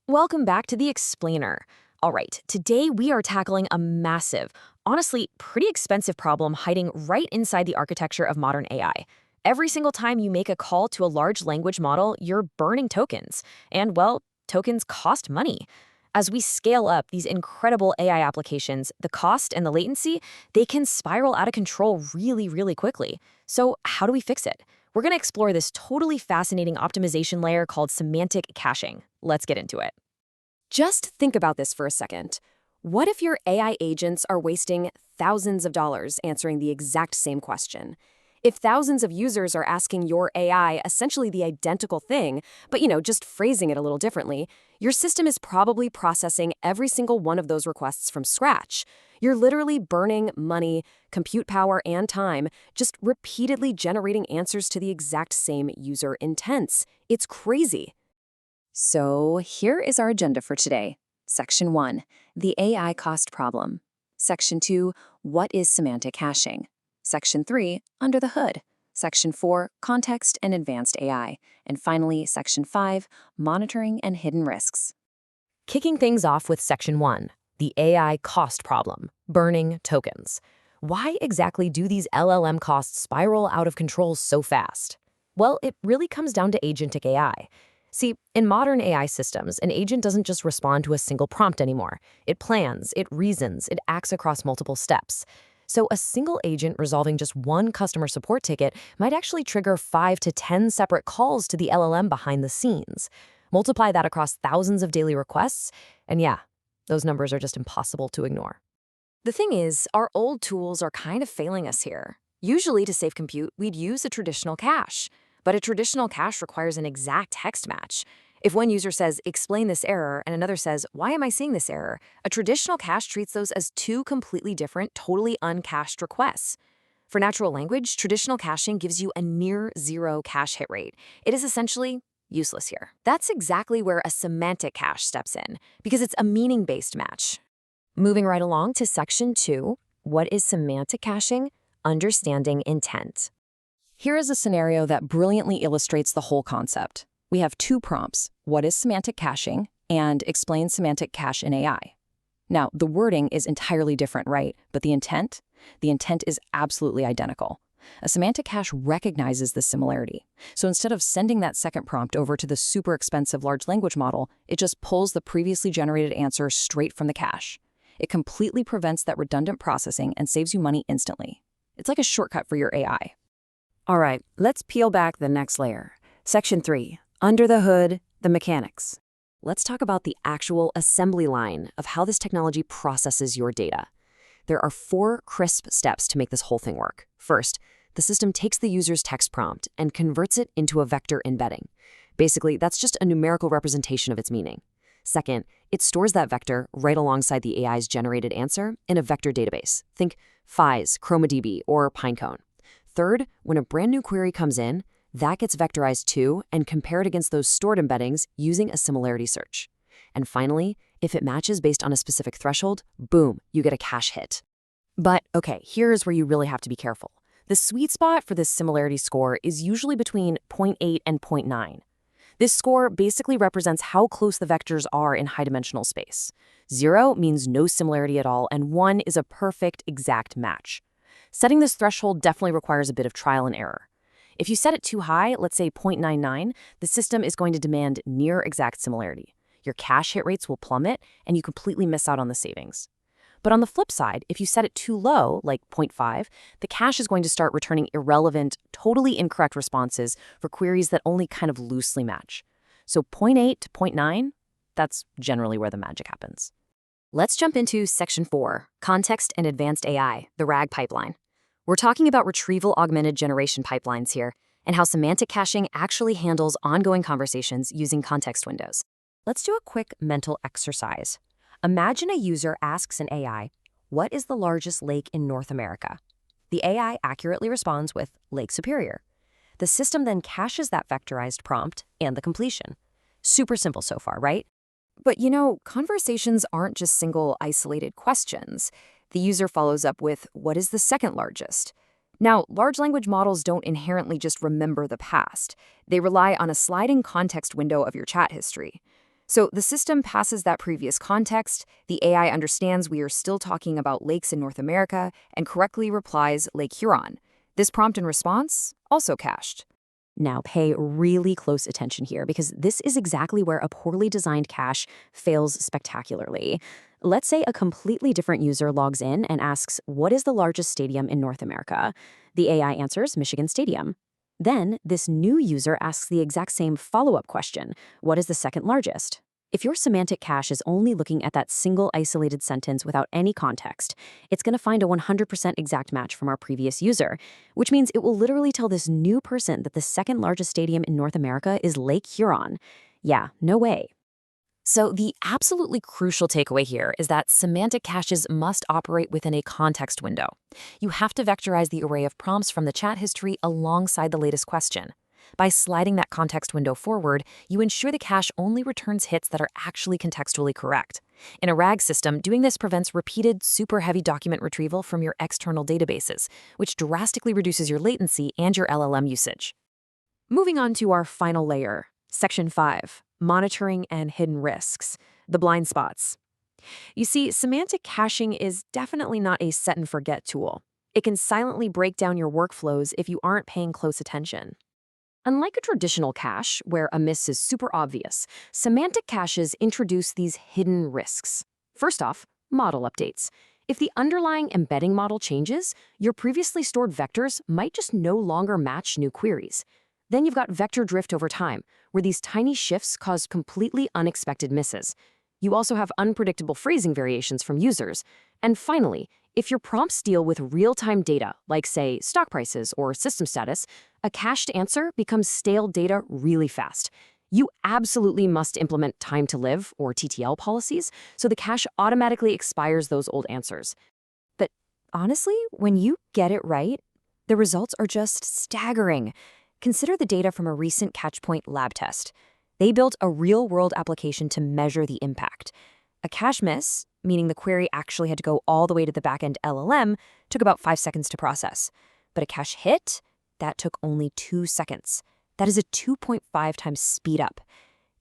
Welcome back to the Explainer. All right, today we are tackling a massive, honestly, pretty expensive problem hiding right inside the architecture of modern AI. Every single time you make a call to a large language model, you're burning tokens. And, well, tokens cost money. As we scale up these incredible AI applications, the cost and the latency, they can spiral out of control really, really quickly. So how do we fix it? We're going to explore this totally fascinating optimization layer called semantic caching. Let's get into it. Just think about this for a second. What if your AI agents are wasting thousands of dollars answering the exact same question? If thousands of users are asking your AI essentially the identical thing, but just phrasing it a little differently, your system is probably processing every single one of those requests from scratch. You're literally burning money, compute power, and time, just repeatedly generating answers to the exact same user intents. It's crazy. So here is our agenda for today. Section 1, the AI cost problem. Section 2, what is semantic caching? Section 3, under the hood. Section 4, context and advanced AI. And finally, Section 5, monitoring and hidden risks. Kicking things off with Section 1, the AI cost problem, burning tokens. Why exactly do these LLM costs spiral out of control so fast? Well, it really comes down to agentic AI. See, in modern AI systems, an agent doesn't just respond to a single prompt anymore. It plans, it reasons, it acts across multiple steps. So a single agent resolving just one customer support ticket might actually trigger 5 to 10 separate calls to the LLM behind the scenes. Multiply that across thousands of daily requests, and yeah, those numbers are just impossible to ignore. The thing is, our old tools are kind of failing us here. Usually to save compute, we'd use a traditional cache. But a traditional cache requires an exact text match. If one user says, explain this error, and another says, why am I seeing this error? A traditional cache treats those as two completely different, totally uncached requests. For natural language, traditional caching gives you a near zero cache hit rate. It is essentially useless here. That's exactly where a semantic cache steps in, because it's a meaning-based match. Moving right along to Section 2, what is semantic caching? Understanding intent. Here is a scenario that brilliantly illustrates the whole concept. We have two prompts, what is semantic caching, and explain semantic cache in AI. Now, the wording is entirely different, right? But the intent? The intent is absolutely identical. A semantic cache recognizes this similarity. So instead of sending that second prompt over to the super expensive large language model, it just pulls the previously generated answer straight from the cache. It completely prevents that redundant processing and saves you money instantly. It's like a shortcut for your AI. All right, let's peel back the next layer. Section 3, under the hood, the mechanics. Let's talk about the actual assembly line of how this technology processes your data. There are 4 crisp steps to make this whole thing work. First, the system takes the user's text prompt and converts it into a vector embedding. Basically, that's just a numerical representation of its meaning. Second, it stores that vector right alongside the AI's generated answer in a vector database. Think FIS, ChromaDB, or Pinecone. Third, when a brand new query comes in, that gets vectorized too and compared against those stored embeddings using a similarity search. And finally, if it matches based on a specific threshold, boom, you get a cache hit. But okay, here's where you really have to be careful. The sweet spot for this similarity score is usually between 0.8 and 0.9. This score basically represents how close the vectors are in high-dimensional space. 0 means no similarity at all, and 1 is a perfect, exact match. Setting this threshold definitely requires a bit of trial and error. If you set it too high, let's say 0.99, the system is going to demand near exact similarity. Your cache hit rates will plummet, and you completely miss out on the savings. But on the flip side, if you set it too low, like 0.5, the cache is going to start returning irrelevant, totally incorrect responses for queries that only kind of loosely match. So 0.8 to 0.9, that's generally where the magic happens. Let's jump into Section 4, Context and Advanced AI, the RAG pipeline. We're talking about retrieval augmented generation pipelines here, and how semantic caching actually handles ongoing conversations using context windows. Let's do a quick mental exercise. Imagine a user asks an AI, what is the largest lake in North America? The AI accurately responds with Lake Superior. The system then caches that vectorized prompt and the completion. Super simple so far, right? But conversations aren't just single isolated questions. The user follows up with, what is the second largest? Now, large language models don't inherently just remember the past. They rely on a sliding context window of your chat history. So the system passes that previous context, the AI understands we are still talking about lakes in North America, and correctly replies Lake Huron. This prompt and response, also cached. Now pay really close attention here because this is exactly where a poorly designed cache fails spectacularly. Let's say a completely different user logs in and asks, "What is the largest stadium in North America?" The AI answers, "Michigan Stadium." Then this new user asks the exact same follow-up question, "What is the second largest?" If your semantic cache is only looking at that single isolated sentence without any context, it's going to find a 100% exact match from our previous user, which means it will literally tell this new person that the second largest stadium in North America is Lake Huron. Yeah, no way. So the absolutely crucial takeaway here is that semantic caches must operate within a context window. You have to vectorize the array of prompts from the chat history alongside the latest question. By sliding that context window forward, you ensure the cache only returns hits that are actually contextually correct. In a RAG system, doing this prevents repeated, super heavy document retrieval from your external databases, which drastically reduces your latency and your LLM usage. Moving on to our final layer, Section 5, Monitoring and Hidden Risks, the blind spots. You see, semantic caching is definitely not a set-and-forget tool. It can silently break down your workflows if you aren't paying close attention. Unlike a traditional cache, where a miss is super obvious, semantic caches introduce these hidden risks. First off, model updates. If the underlying embedding model changes, your previously stored vectors might just no longer match new queries. Then you've got vector drift over time, where these tiny shifts cause completely unexpected misses. You also have unpredictable phrasing variations from users. And finally, if your prompts deal with real-time data, like, say, stock prices or system status, a cached answer becomes stale data really fast. You absolutely must implement time to live, or TTL policies, so the cache automatically expires those old answers. But honestly, when you get it right, the results are just staggering. Consider the data from a recent Catchpoint lab test. They built a real-world application to measure the impact. A cache miss, meaning the query actually had to go all the way to the backend LLM, took about 5 seconds to process. But a cache hit, that took only 2 seconds. That is a 2.5 times speed up.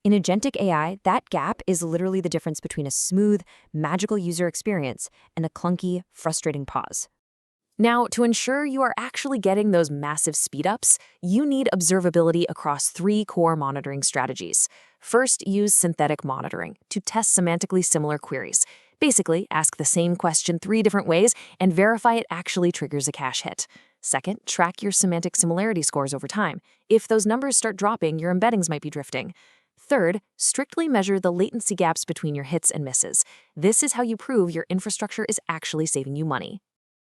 In agentic AI, that gap is literally the difference between a smooth, magical user experience and a clunky, frustrating pause. Now, to ensure you are actually getting those massive speedups, you need observability across 3 core monitoring strategies. First, use synthetic monitoring to test semantically similar queries. Basically, ask the same question 3 different ways and verify it actually triggers a cache hit. Second, track your semantic similarity scores over time. If those numbers start dropping, your embeddings might be drifting. Third, strictly measure the latency gaps between your hits and misses. This is how you prove your infrastructure is actually saving you money.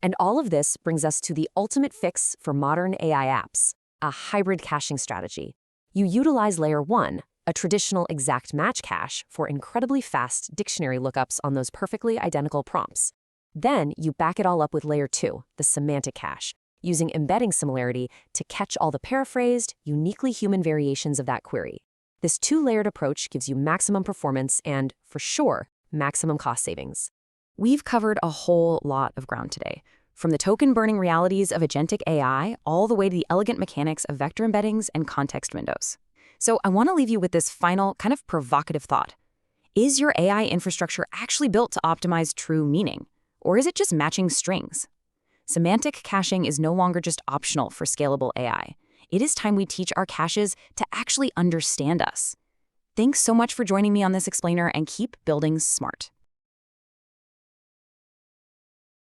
And all of this brings us to the ultimate fix for modern AI apps, a hybrid caching strategy. You utilize Layer 1, a traditional exact match cache, for incredibly fast dictionary lookups on those perfectly identical prompts. Then you back it all up with Layer 2, the semantic cache, using embedding similarity to catch all the paraphrased, uniquely human variations of that query. This 2-layered approach gives you maximum performance and, for sure, maximum cost savings. We've covered a whole lot of ground today, from the token-burning realities of agentic AI all the way to the elegant mechanics of vector embeddings and context windows. So I want to leave you with this final, kind of provocative thought. Is your AI infrastructure actually built to optimize true meaning? Or is it just matching strings? Semantic caching is no longer just optional for scalable AI. It is time we teach our caches to actually understand us. Thanks so much for joining me on this explainer, and keep building smart.